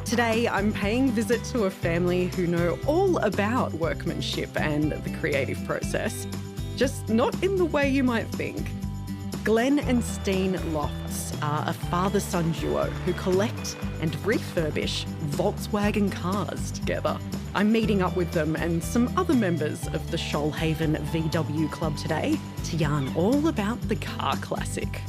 Today, I'm paying visit to a family who know all about workmanship and the creative process, just not in the way you might think. Glenn and Steen Lofts are a father-son duo who collect and refurbish Volkswagen cars together. I'm meeting up with them and some other members of the Shoalhaven VW Club today to yarn all about the car classic.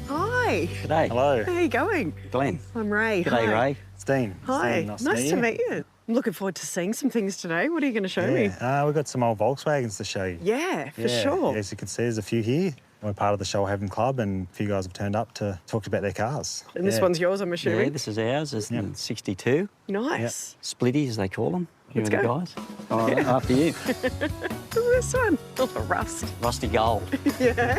Hi. G'day. Hello. How are you going? Glenn. I'm Ray. G'day, Hi. Ray. Steen. Hi. Steen, Nice to meet you. I'm looking forward to seeing some things today. What are you going to show me? We've got some old Volkswagens to show you. Yeah, for sure. As you can see, there's a few here. We're part of the Shoalhaven Club and a few guys have turned up to talk about their cars. And this one's yours, I'm assuming? Yeah, this is ours. It's in 62. Nice. Splitty, as they call them. Let's You and go. the guys. All right, after you. This one. Oh, rust. Rusty gold. Yeah.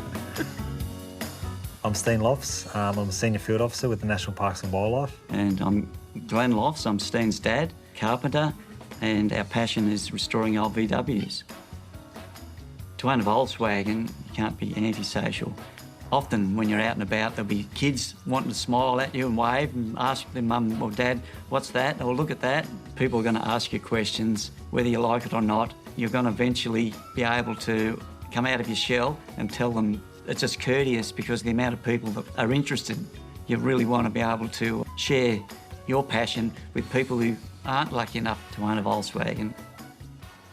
I'm Steen Lofts. I'm a senior field officer with the National Parks and Wildlife. And I'm Glenn Lofts. I'm Steen's dad, carpenter, and our passion is restoring old VWs. To own a Volkswagen, you can't be antisocial. Often when you're out and about, there'll be kids wanting to smile at you and wave and ask their mum or dad, what's that? Or look at that. People are going to ask you questions, whether you like it or not. You're going to eventually be able to come out of your shell and tell them it's just courteous because the amount of people that are interested, you really want to be able to share your passion with people who aren't lucky enough to own a Volkswagen.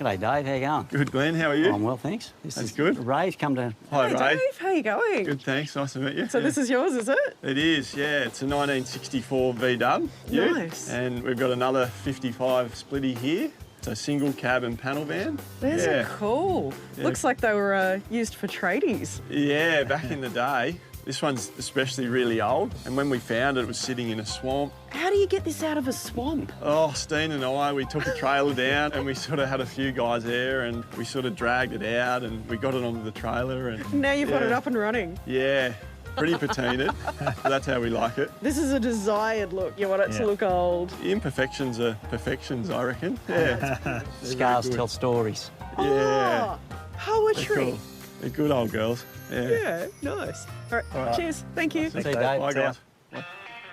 G'day, Dave. How you going? Good, Glenn. How are you? I'm well, thanks. That's good. Ray's come to... Hi, Hey, Ray. Dave. How you going? Good, thanks. Nice to meet you. So this is yours, is it? It is, yeah. It's a 1964 VW. Nice. And we've got another 55 Splitty here. It's a single cab and panel van. Those are cool. Yeah. Looks like they were used for tradies. Yeah, back in the day. This one's especially really old. And when we found it, it was sitting in a swamp. How do you get this out of a swamp? Oh, Steen and I, we took a trailer down and we sort of had a few guys there and we sort of dragged it out and we got it onto the trailer. And Now you've got it up and running. Yeah, pretty patinaed. That's how we like it. This is a desired look. You want it to look old. The imperfections are perfections, I reckon. Yeah. Scars tell stories. Yeah. Oh, poetry. Cool. They're good old girls. Yeah. Yeah, nice. All right, cheers. Thank you. See you, Dave. Bye, guys.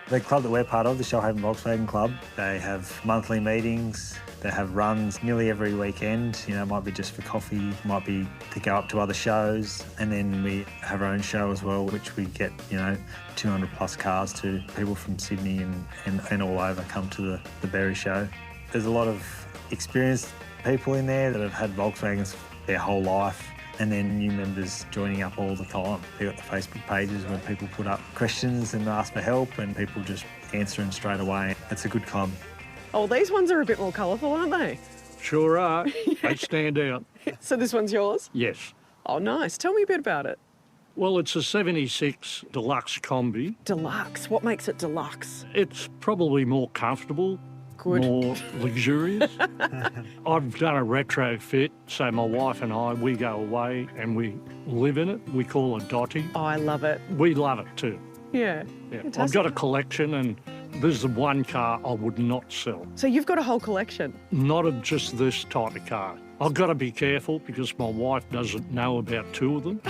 The club that we're part of, the Shoalhaven Volkswagen Club, they have monthly meetings. They have runs nearly every weekend. You know, it might be just for coffee, might be to go up to other shows. And then we have our own show as well, which we get, 200 plus cars to people from Sydney and all over come to the Berry show. There's a lot of experienced people in there that have had Volkswagens their whole life. And then new members joining up all the time. They've got the Facebook pages where people put up questions and ask for help and people just answering straight away. It's a good club. Oh, these ones are a bit more colourful, aren't they? Sure are. They stand out. So this one's yours? Yes. Oh, nice. Tell me a bit about it. Well, it's a 76 Deluxe Combi. Deluxe. What makes it deluxe? It's probably more comfortable, Good. more luxurious. I've done a retrofit, so my wife and I, we go away and we live in it. We call it Dotty. Oh, I love it. We love it too. Yeah. Yeah. I've Fantastic. got a collection and this is the one car I would not sell. So you've got a whole collection. Not of just this type of car. I've got to be careful because my wife doesn't know about two of them.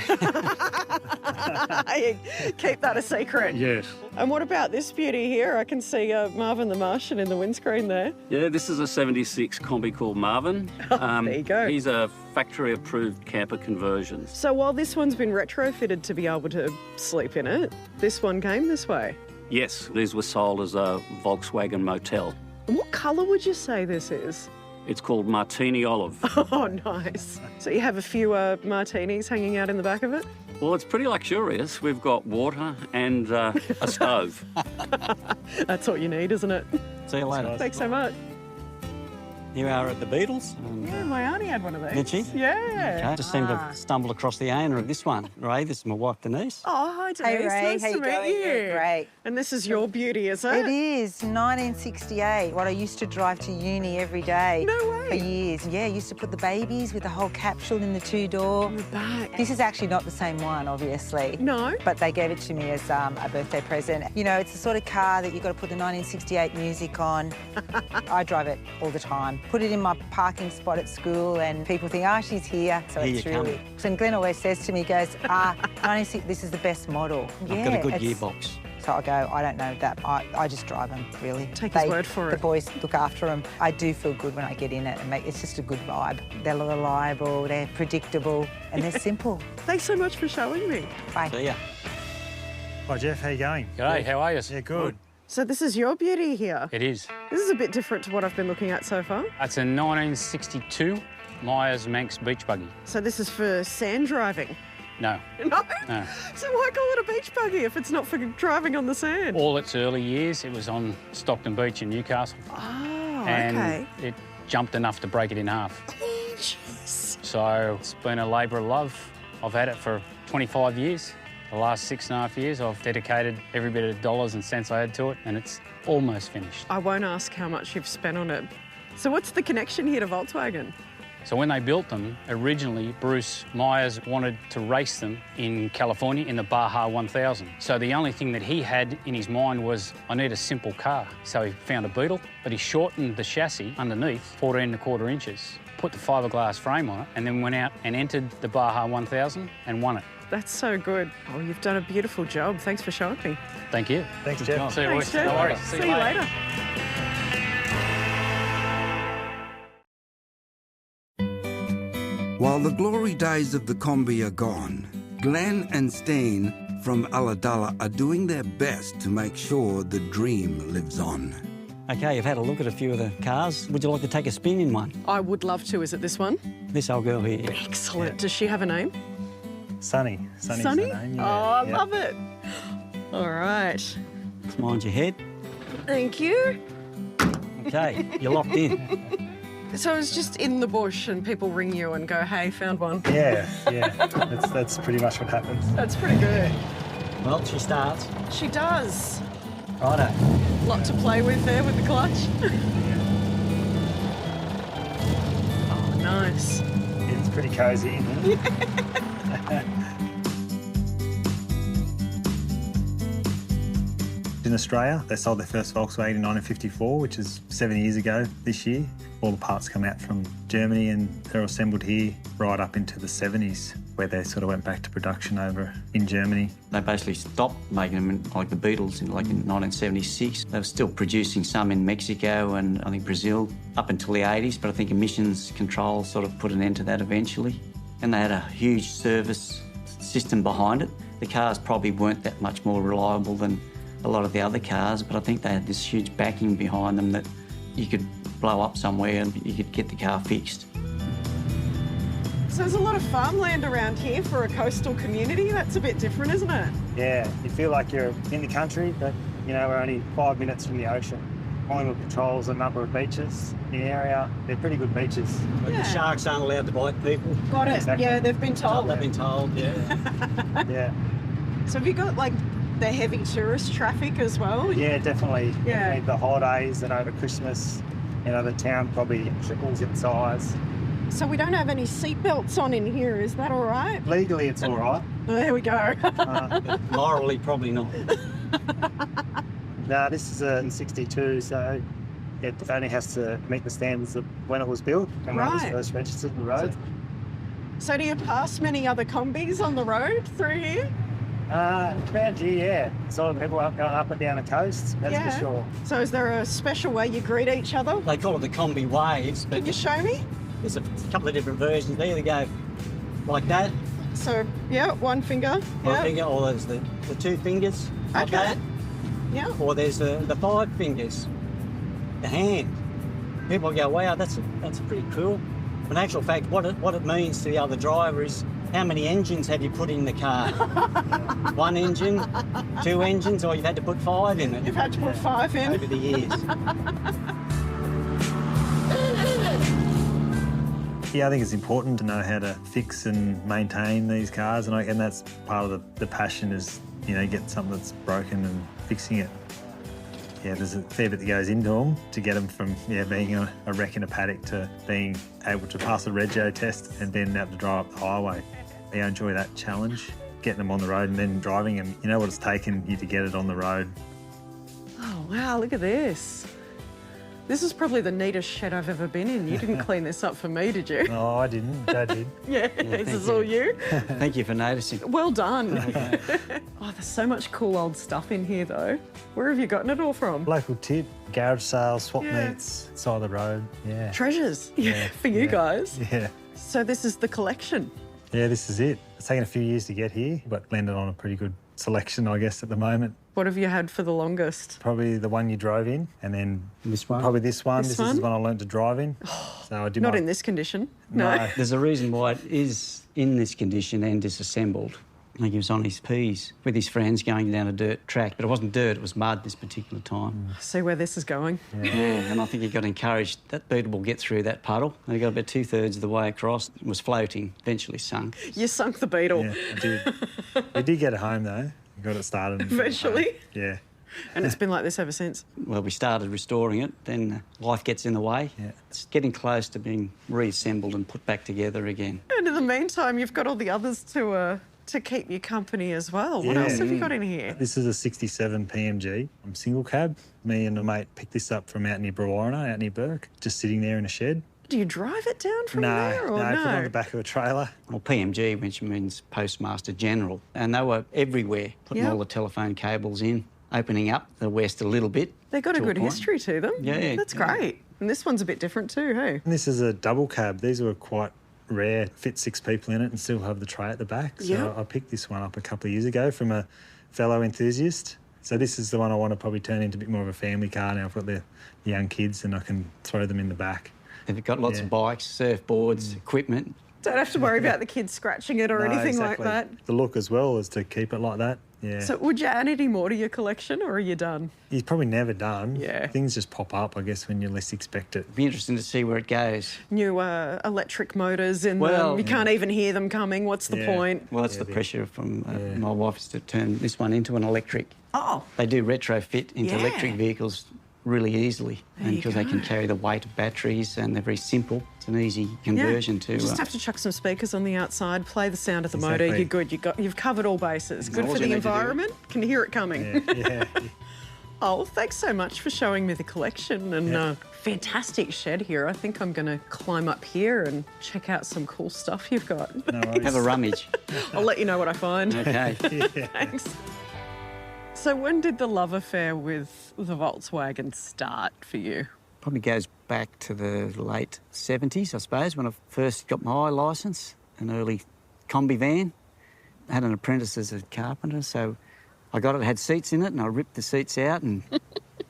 Keep that a secret. Yes. And what about this beauty here? I can see Marvin the Martian in the windscreen there. Yeah, this is a 76 combi called Marvin. There you go. He's a factory-approved camper conversion. So while this one's been retrofitted to be able to sleep in it, this one came this way. Yes, these were sold as a Volkswagen motel. And what colour would you say this is? It's called Martini Olive. Oh, nice. So you have a few martinis hanging out in the back of it? Well, it's pretty luxurious. We've got water and a stove. That's all you need, isn't it? See you later. Thanks so much. You are at the Beatles. And, Yeah, my auntie had one of these. Did she? Yeah. okay, just seemed to have stumbled across the owner of this one. Ray, this is my wife Denise. Oh, hi, Denise. Hey, Ray. Nice How to you meet going? you. Yeah, great. And this is your beauty, is it? It is 1968. What I used to drive to uni every day. No way. For years. Yeah, I used to put the babies with the whole capsule in the two-door. The back. This is actually not the same one, obviously. No. But they gave it to me as a birthday present. You know, it's the sort of car that you've got to put the 1968 music on. I drive it all the time. Put it in my parking spot at school and people think, oh, she's here. So Here it's you really... come. So Glenn always says to me, he goes, 96, this is the best model. I've got a good it's- gearbox. So I go, I don't know that. I just drive them, really. Take his word for it. The boys look after them. I do feel good when I get in it and it's just a good vibe. They're reliable, they're predictable, and they're simple. Thanks so much for showing me. Bye. See ya. Hi, Jeff. How you going? G'day, how are you? Yeah, good. So this is your beauty here. It is. This is a bit different to what I've been looking at so far. It's a 1962 Myers Manx beach buggy. So this is for sand driving. No. No? No. So why call it a beach buggy if it's not for driving on the sand? All its early years, it was on Stockton Beach in Newcastle. Oh, and okay. it jumped enough to break it in half. Oh, jeez. So it's been a labour of love. I've had it for 25 years. The last 6.5 years, I've dedicated every bit of dollars and cents I had to it, and it's almost finished. I won't ask how much you've spent on it. So what's the connection here to Volkswagen? So when they built them, originally Bruce Myers wanted to race them in California in the Baja 1000. So the only thing that he had in his mind was, I need a simple car. So he found a Beetle, but he shortened the chassis underneath 14.25 inches, put the fiberglass frame on it, and then went out and entered the Baja 1000 and won it. That's so good. Oh, you've done a beautiful job. Thanks for showing me. Thank you. Thanks, Good Jeff. job. See you, Thanks, boys. Jeff. No worries. See you later. While the glory days of the Combi are gone, Glenn and Steen from Ulladulla are doing their best to make sure the dream lives on. Okay, you've had a look at a few of the cars. Would you like to take a spin in one? I would love to. Is it this one? This old girl here. Excellent. Does she have a name? Sunny. Sunny's Sunny? the name. Oh, I love it. All right. Mind your head. Thank you. Okay, you're locked in. So it's just in the bush and people ring you and go, hey, found one. Yeah. That's pretty much what happens. That's pretty good. Well, she starts. She does. Righto. Lot to play with there with the clutch. Oh, nice. It's pretty cosy, isn't it? In Australia, they sold their first Volkswagen in 1954, which is 7 years ago this year. All the parts come out from Germany and they're assembled here right up into the 70s, where they sort of went back to production over in Germany. They basically stopped making them like the Beatles in 1976. They were still producing some in Mexico and I think Brazil up until the 80s, but I think emissions control sort of put an end to that eventually. And they had a huge service system behind it. The cars probably weren't that much more reliable than a lot of the other cars, but I think they had this huge backing behind them that you could blow up somewhere and you could get the car fixed. So there's a lot of farmland around here for a coastal community. That's a bit different, isn't it? Yeah, you feel like you're in the country, but, you know, we're only 5 minutes from the ocean. Collingwood patrols a number of beaches in the area. They're pretty good beaches. But the sharks aren't allowed to bite people. Got it. Exactly. Yeah, they've been told. They've been told, yeah. Yeah. So have you got, like, the heavy tourist traffic as well? Yeah, definitely. Yeah. Definitely the holidays and over Christmas, you know, the town probably triples in size. So we don't have any seatbelts on in here, is that all right? Legally, it's all right. There we go. Morally, probably not. No, this is a 62, so it only has to meet the standards of when it was built and when it was Right. first registered on the road. So do you pass many other combis on the road through here? Around here, yeah. Sort of people going up and down the coast, that's Yeah. for sure. So is there a special way you greet each other? They call it the combi waves, but Can you show me? there's a couple of different versions there. They go like that, So, yeah, one finger. one Yeah. finger, or there's the 2 fingers like Okay. that, Yeah. or there's the 5 fingers, the hand. People go, wow, that's pretty cool. But in actual fact, what it means to the other driver is how many engines have you put in the car? 1 engine, 2 engines, or you've had to put 5 in it You've had to put 5 in. over the years. Yeah, I think it's important to know how to fix and maintain these cars, and that's part of the passion is, you know, getting something that's broken and fixing it. Yeah, there's a fair bit that goes into them to get them from being a wreck in a paddock to being able to pass a rego test and being able to drive up the highway. I enjoy that challenge, getting them on the road and then driving them. You know what it's taken you to get it on the road. Oh, wow, look at this. This is probably the neatest shed I've ever been in. You didn't clean this up for me, did you? No, I didn't. Dad did. Yeah, this is all you. Thank you for noticing. Well done. Oh, there's so much cool old stuff in here, though. Where have you gotten it all from? Local tip, garage sales, swap Yeah. meets, side of the road. Yeah. Treasures. Yeah, for you guys. Yeah. So this is the collection. Yeah, this is it. It's taken a few years to get here, but landed on a pretty good selection, I guess, at the moment. What have you had for the longest? Probably the one you drove in, and then This one? probably this one. This This one? is the one I learned to drive in. So I did Not my... in this condition. No. There's a reason why it is in this condition and disassembled. I think he was on his P's with his friends going down a dirt track, but it wasn't dirt, it was mud this particular time. See where this is going. Yeah, and I think he got encouraged that Beetle will get through that puddle. And he got about 2/3 of the way across, was floating, eventually sunk. You sunk the beetle. Yeah, I did. We did get it home, though. We got it started. and got it Eventually? home. Yeah. And it's been like this ever since. Well, we started restoring it, then life gets in the way. Yeah. It's getting close to being reassembled and put back together again. And in the meantime, you've got all the others to keep you company as well. What Yeah. else have you got in here? This is a 67 PMG. I'm single cab. Me and a mate picked this up from out near Brewarrina, out near Burke, just sitting there in a shed. Do you drive it down from No, there or no, no? put it on the back of a trailer. Well, PMG, which means Postmaster General, and they were everywhere, putting Yep. all the telephone cables in, opening up the west a little bit. They got a to good point. history to them. Yeah, That's yeah. great. And this one's a bit different too, hey? And this is a double cab. These were quite rare. Fit 6 people in it and still have the tray at the back. So Yeah. I picked this one up a couple of years ago from a fellow enthusiast. So this is the one I want to probably turn into a bit more of a family car now. I've got the young kids and I can throw them in the back. They've got lots of bikes, surfboards, equipment. Don't have to worry about the kids scratching it or No, anything exactly. like that. The look as well is to keep it like that. Yeah. So would you add any more to your collection or are you done? You're probably never done. Yeah. Things just pop up, I guess, when you least expect it. Be interesting to see where it goes. New electric motors in Well, them. You can't even hear them coming. What's the Yeah. point? Well, that's the pressure from my wife is to turn this one into an electric. Oh, They do retrofit into Yeah. electric vehicles really easily There you because they can go. carry the weight of batteries and they're very simple. It's an easy conversion yeah. to... You just have to chuck some speakers on the outside, play the sound of the motor. Exactly. You're good. You've covered all bases. Good all for you the need to do. environment. Can hear it coming. Yeah. Oh, thanks so much for showing me the collection and Yeah. fantastic shed here. I think I'm going to climb up here and check out some cool stuff you've got. No worries. Have a rummage. I'll let you know what I find. Okay. Thanks. So when did the love affair with the Volkswagen start for you? Probably goes back to the late 70s, I suppose, when I first got my licence, an early combi van. I had an apprentice as a carpenter, so I got it, had seats in it, and I ripped the seats out and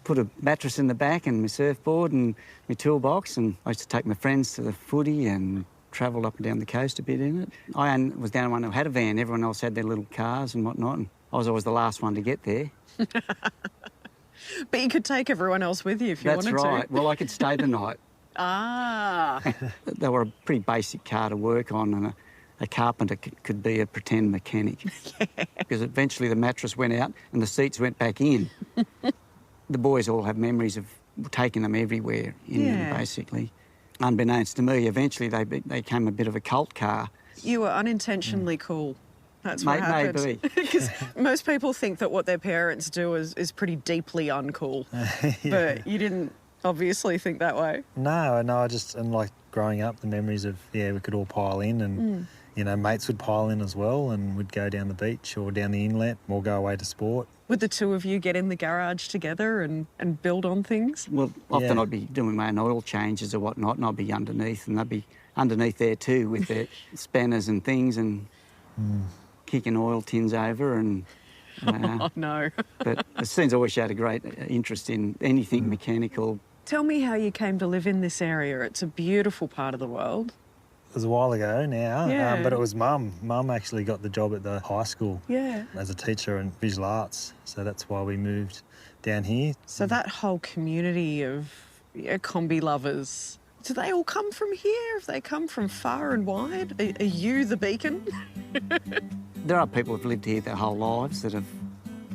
put a mattress in the back and my surfboard and my toolbox, and I used to take my friends to the footy and travelled up and down the coast a bit in it. I was the only one who had a van. Everyone else had their little cars and whatnot, and I was always the last one to get there. But you could take everyone else with you if you That's wanted right. to. Well, I could stay the night. Ah. They were a pretty basic car to work on, and a carpenter could be a pretend mechanic. Because eventually the mattress went out and the seats went back in. The boys all have memories of taking them everywhere in them, basically. Unbeknownst to me, eventually they became a bit of a cult car. You were unintentionally cool. That's what happened. Maybe. Because most people think that what their parents do is pretty deeply uncool. But you didn't obviously think that way. No, I just, and like growing up, the memories of, we could all pile in and, mates would pile in as well and we'd go down the beach or down the inlet or go away to sport. Would the two of you get in the garage together and build on things? Well, often Yeah. I'd be doing my own oil changes or whatnot, and I'd be underneath, and they'd be underneath there too with their spanners and things and kicking oil tins over and... Oh, no. But Steen's always showed a great interest in anything mechanical. Tell me how you came to live in this area. It's a beautiful part of the world. It was a while ago now, Yeah. but it was Mum. Mum actually got the job at the high school Yeah. as a teacher in visual arts, so that's why we moved down here. So that whole community of combi lovers, do they all come from here? Have they come from far and wide? Are you the beacon? There are people who've lived here their whole lives that have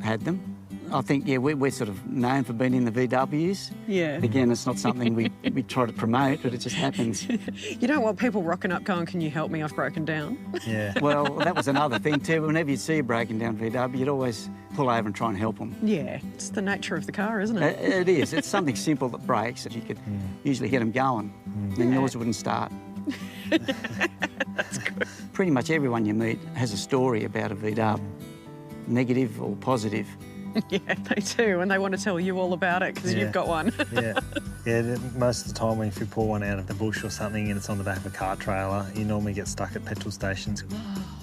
had them. I think, yeah, we're sort of known for being in the VWs. Yeah. Again, it's not something we try to promote, but it just happens. You don't want people rocking up going, can you help me? I've broken down. Yeah. Well, that was another thing too. Whenever you see a breaking down VW, you'd always pull over and try and help them. Yeah, it's the nature of the car, isn't it? It is. It's something simple that breaks. If you could usually get them going, then yours wouldn't start. That's good. Pretty much everyone you meet has a story about a VW, negative or positive. Yeah, they do, and they want to tell you all about it because you've got one. Yeah. Yeah, most of the time when if you pull one out of the bush or something and it's on the back of a car trailer, you normally get stuck at petrol stations.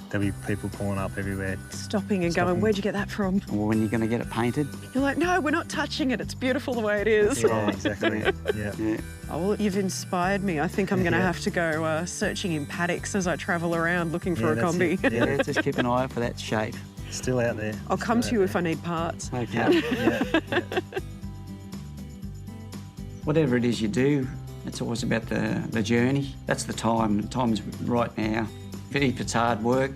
There'll be people pulling up everywhere. Stopping and going, where'd you get that from? Or when you're going to get it painted. You're like, no, we're not touching it. It's beautiful the way it is. Yeah, exactly. Yeah. Oh, well, you've inspired me. I think I'm going to have to go searching in paddocks as I travel around looking for a that's combi. it. Yeah, just keep an eye out for that shape. Still out there. I'll come to you if I need parts. Okay. Yeah. Whatever it is you do, it's always about the journey. That's the time. The time's right now. If it's hard work,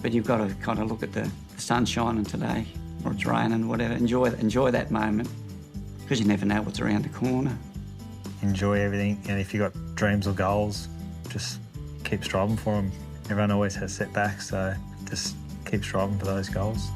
but you've got to kind of look at the sun shining today, or it's raining, whatever. Enjoy that moment, because you never know what's around the corner. Enjoy everything, and if you've got dreams or goals, just keep striving for them. Everyone always has setbacks, so just keep striving for those goals.